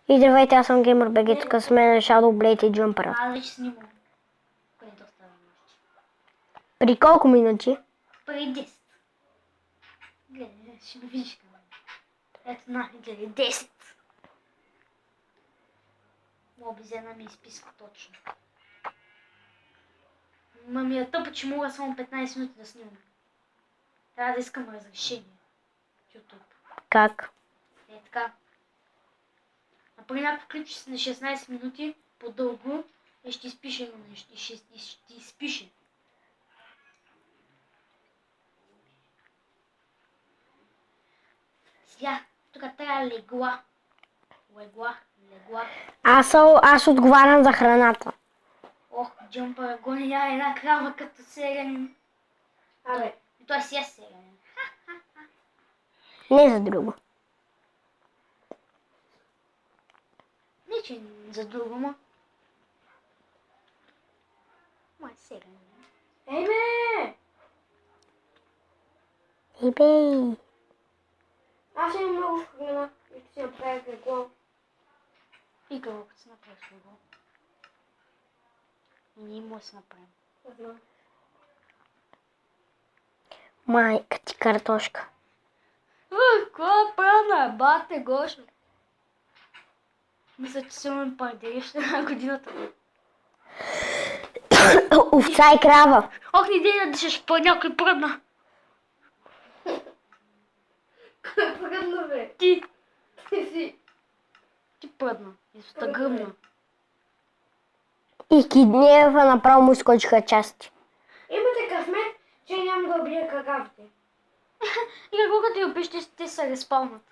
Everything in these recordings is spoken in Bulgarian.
И здравейте, аз съм GamerBG, тук с мен е Shadowblade и Jumper. Аз вече снимам. Преди доста време. При колко минути? Преди 10. Гледай, ще ме видиш към мен. Ето на, гледай, 10. Обизена ми изписка точно. Ма ми е тъпо, че мога само 15 минути да снимам. Трябва да искам разрешение. YouTube. Как? Е така. Например, ако включиш на 16 минути по-дълго и ще изпише едно нещо. И ще изпише. Сега, тук трябва легла. Легла. Аз отговарям за храната. Ох, Джампър гони една крава като селянин. Абе, Той си е селянин. Не за друго. Не, че за друго, ма. Ма е селянин. ей бе! Ебей. Аз имам много храна и ще си направя легло. И какво като си направиш легло? И ние му се направим. Майка ти картошка. Какво правна, бате Гоша? Мисля, че се ме парделиш на годината. Овца и крава. Ох, не дей да дишаш по някой пръдна. Пръдна бе! Ти Ти си! пръдна. И сута гръмна. И Киднеева направо му изкочиха части. Имате късмет, че няма да убия какавите. И какво като ти опиш, те се респаунат.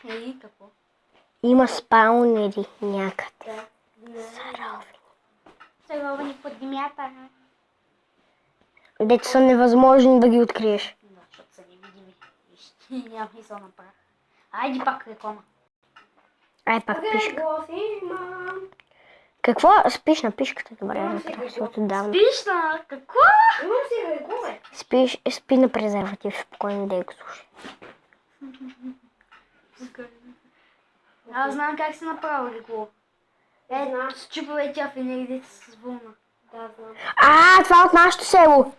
Ей, какво? Има спаунери някъде. Да. Заровени под земята. Дето са невъзможни да ги откриеш. Да, защото са невидими. Няма мисъл на прах. Айди пак реклама. Ай, пак пишка. Легло си имам. Какво? Спиш на пишката? Добре, разбира се, от отдавна. Спиш на какво? Имам си легло бе. Спи на презерватив, спокойно да я го слушай. Аз знам как се направи легло. Знам. Счупвай тя в енергията с вълна. Да, знам. Това от нашето село.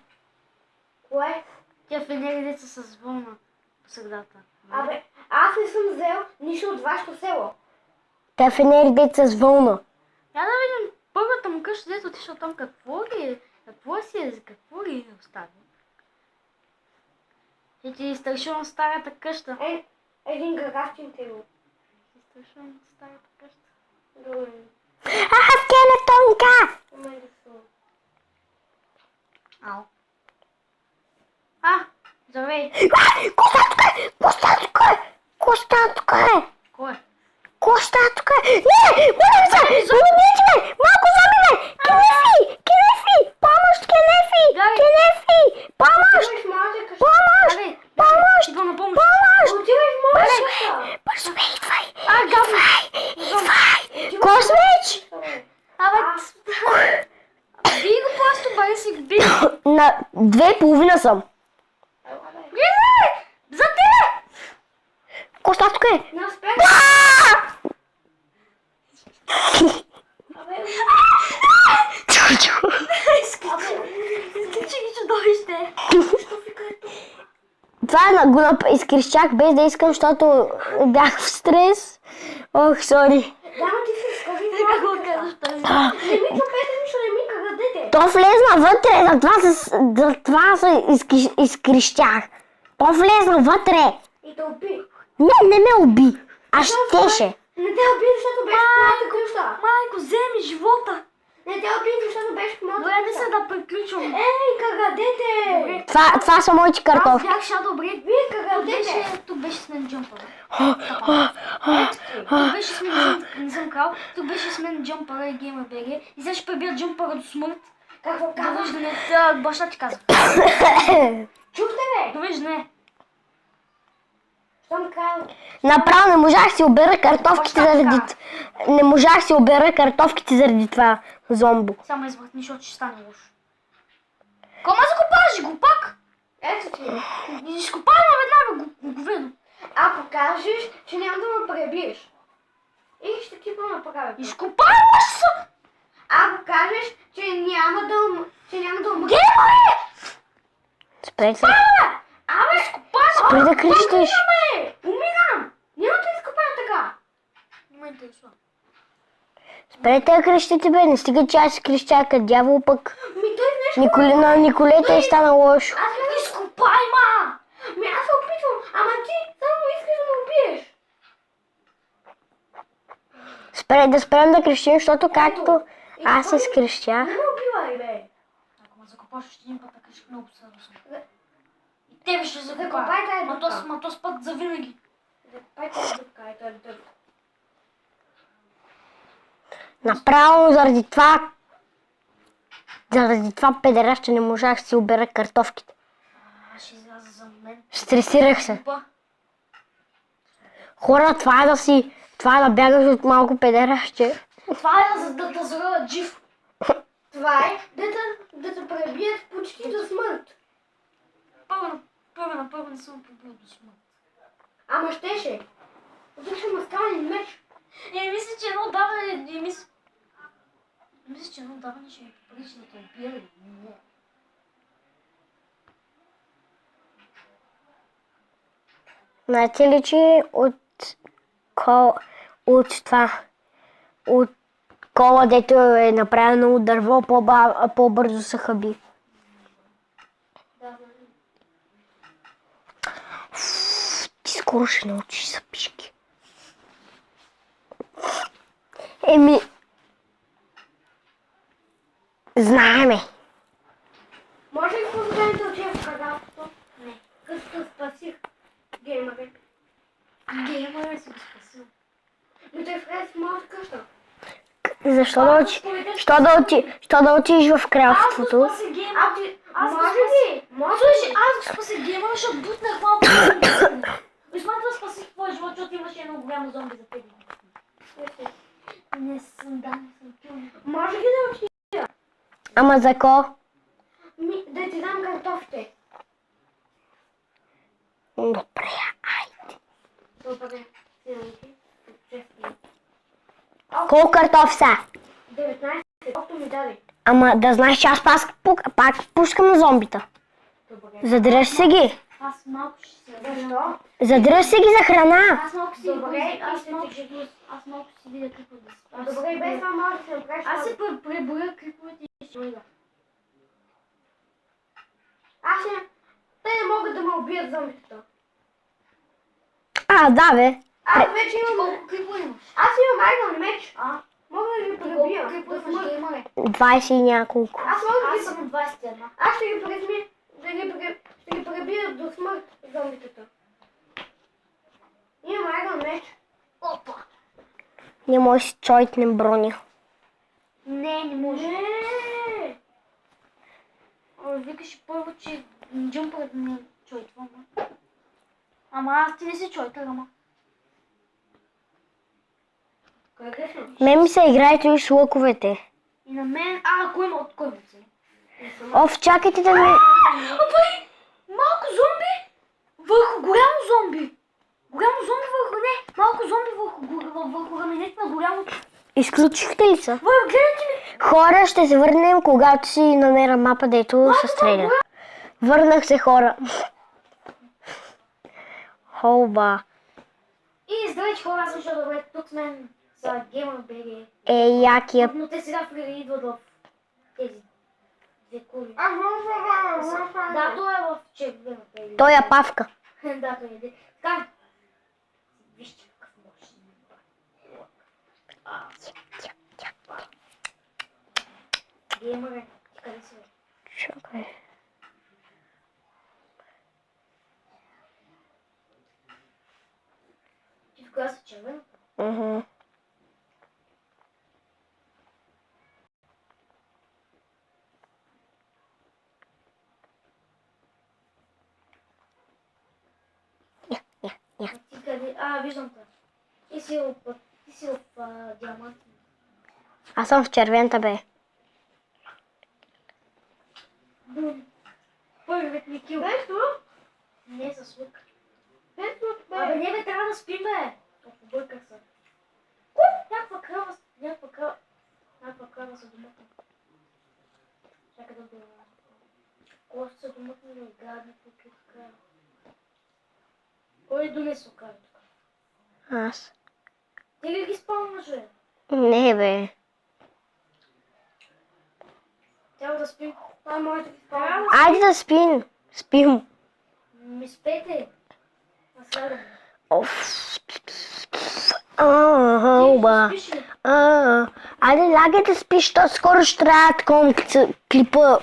Кое? Тя в енергията с вълна по средата. Абе, аз не съм взел нищо от вашето село. Те в енергията с вълна. Я да видим първата му къща, дето отишъл там, какво ли е? Какво ли е оставил? Ще ти изтършвам старата къща. Един гагавчин тело. Изтършвам старата къща. Добре. Скелетонка! Ама да са. Ау. Здравей. Коста тук е! Кой? Коста тук е! Не! Моля се! Зомбите ме! Малко зомби ме! Кенефи! Помощ, Кенефи! Кенефи! Помощ! Отивай в моята къща. Помощ! Помощ! Идва на помощ! Отивай в моята къща. Бързо ме, идвай! Гавно! Космич! Абе, бий го просто, бъде си го бий! На 2:30 съм. Влизай! За тебе! Коста тук е! Не успях. Абе, Изключи ги чудовище! Това го изкрещях без да искам, защото бях в стрес. Ох, сори. да, ма ти си скажи Как го казваш тази? Не ми чупете нищо, не ми кагадете. То влезна вътре, затова се изкрещях. То влезна вътре. И те уби. Не ме уби. А щеше. Не те уби, защото беше в моята къща. Майко, вземи живота! Не те уби, защото беше в моята Добре, не къща. се да приключвам. Ей, кагадете. Това са моите Аз картофи. бях Shadowblade. Вие кагадете. Тук беше с мен джампъра. Тук беше с мен, не съм крал, тук беше с мен джампъра и GamerBG. И сега ще пребия джампъра до смърт. Какво казваш? Довиждане, баща ти казва. Чухте бе. Довиждане. Щом казвам. Направо не можах си обера картофките заради... Не можах си обера картофките заради това зомбо. Само извъртни, защото ще стане лошо. Кома закопаш, глупак? Ето ти. Изкопавам веднага го видно. Ако кажеш, че няма да ме пребиеш. И ще ти го направя. Изкопаваш се! Ако кажеш, че няма да умра. Геймър! Спрете. Абе, Спри да крещиш. умирам! Няма да изкопая така. Не ме интересува. Спрете да крещите, бе. Не стига, че аз крещя като дявол, пък Ми той нещо... на Николета е стана лошо. Аз не Изкопай, ма! Ми аз се опитвам, ама ти само искаш да ме убиеш. Да спрем да крещим, защото както аз се скрещях. Не ме убивай, бе. Ако ме закопаш още един път, така ще много се. И тебе ще закопая. Закопай тази дупка. Ма то спът завинаги. Закопай тази дупка, ето е дупка. Направо заради това педераща не можах да си обера картофките. Аз ще изляза за момент. Стресирах се. Опа. Хора, това е да бягаш от малко педеращче. Това е да зародят жив. Това е да те пребият почти до смърт. Първо не съм побил до смърт. Ама щеше. Тук ще ме скален меч. Мисля, че едно даване... Мисля, че едно даване ще ми попречи да те убия. Не. Знаете ли, че от кола, дето е направено от дърво, по-бързо се хъби. Ти скоро ще научиш запишки. Знаеме. Може ли по-добре да отида в кадалството? Не. Късто спасих геймъра. Геймъра си го спасил. Но той влезе в моята къща. Що да отидеш в кралството? Аз го спася геймъра. Може ли? Слушай, аз го спасих геймъра, защото бутнах малко. Осман да спасих твоя живот, защото имаше едно голямо зомби за теб. Не съм пил. Може ли да отида? Ама за ко? Да ти дам картофите. Добре, айде. Добре. Честно. Колко картофи са? 19. Колко ми даде. Ама да знаеш, че аз пак пускам на зомбита. Добре. Задръж се ги. Аз малко ще се... Защо? Задръж се ги за храна. Аз малко си... Добре, Аз малко си видя какво да се... Добре, без това може да се направиш. Аз се преброя клиповете и ще бъда. Аз не... Те не могат да ме убият зомбитата. Да, бе. Аз вече имам... Колко клипове имаш? Аз имам айрон меч. Мога да ги Колко пребия. клипове Да имаш смърт. геймъре? 20 и няколко. Аз мога да Аз ги... съм 21. Аз ще ги ще ги пребия до смърт зомбитата. Имам айрон меч. Опа! Не може си чойтнем броня. Не може. Не. Викаш първо, че джампърът не чойтва. Ама аз ти не си чойтър, ама. Къде съм? Мен ми се играете и с лъковете. И на мен... кой има от кой му се? Чакайте да ми... Бай! Малко зомби върху голямо зомби! Голямо зомби върху... Не! Малко зомби върху раменете на голямото. Изключихте ли са? Гледайте ми! Хора, ще се върнем, когато си намеря мапа, дето се стреля. Върнах се, хора. Холба. И здравейте хора, аз съм добре. Тук с мен са Gamer BG. Якия. Но те сега идват в тези две кули. Да, Да, той е в чек Gamer BG. Той е павка. Да, той е. Така. Вижте какъв може да Геймър е. Ти къде си? Чакай. Ти в класа червен? Ти къде? Виждам те. Ти си в диамант. Аз съм в червената, бе. Бум. Първият ми кил. Без това? Не с лук. Без това? Абе не бе, трябва да спим бе. Толкова бърках се. Куп! Костя думат ми да гадна тук и така. Кой донесъл картата? Аз. Ти ли ги спомняш, бе? Не, бе. Трябва да спим. Това може да ги спомня. Айде да спим. Спим. Ми спете. Аз слагам. Оф. Оба. Ти спиш ли? Айде, лягай да спиш, то скоро ще трябва да такова клипа.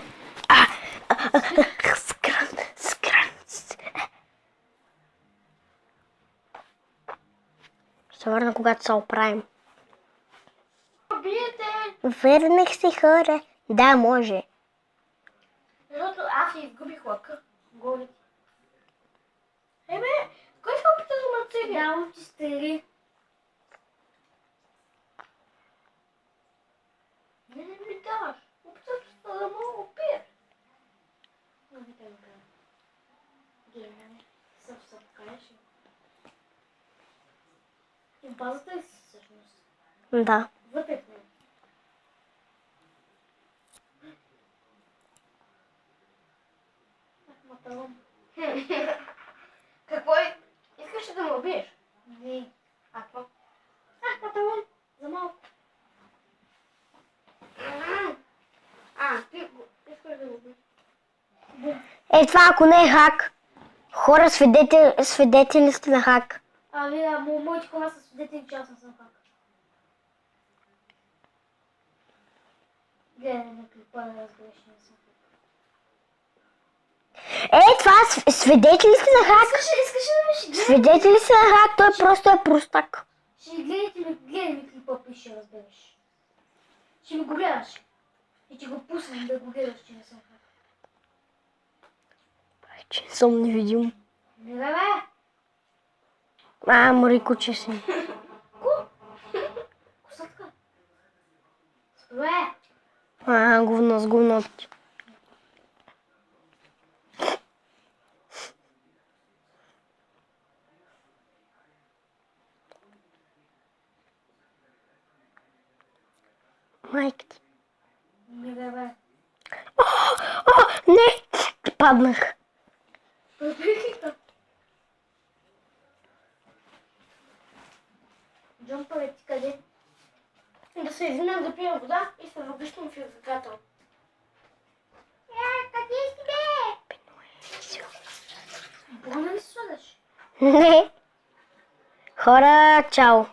Скран. Ще върна, когато се оправим. Биете! Върнах се, хора. Да, може. Защото аз си изгубих лъка. Голи. Ебе, кой ще опита да ме цели? Давам ти стрели. Не ми даваш. Опитам се да ме убиеш. Не ми те го кажа. Гене. Съв кажеш ли? И в базата ли си всъщност? Да. Вътре в нея. Маталон. Какво е? Искаш ли да ме убиеш? Не. А какво? Маталон. За малко. Ти искаш да ме убиеш? Е, това ако не е хак. Хора, свидетели сте на хак. Ами да, моите хора са свидетели, че аз не съм хак. Гледай на клипа да разбереш, че не съм хак. Е, това свидетели сте на хак. Искаш ли да ме ще гледай? Свидетели сте на хак, той просто е простак. Ще гледай ми клипа и ще разбереш. Ще ми го гледаш. И ще го пуснем да го гледаш, че не съм хак. Че съм невидим. Не бе, бе! Мори куче си. Косатка. Спре! Говно с говно. Майка ти. Не бе, бе. Не! Паднах. Джампа, ти къде? Да се извиням да пия вода и се въглищам в язиката. Къде си, бе? Болно ли си слагаш? Не. Хора, чао.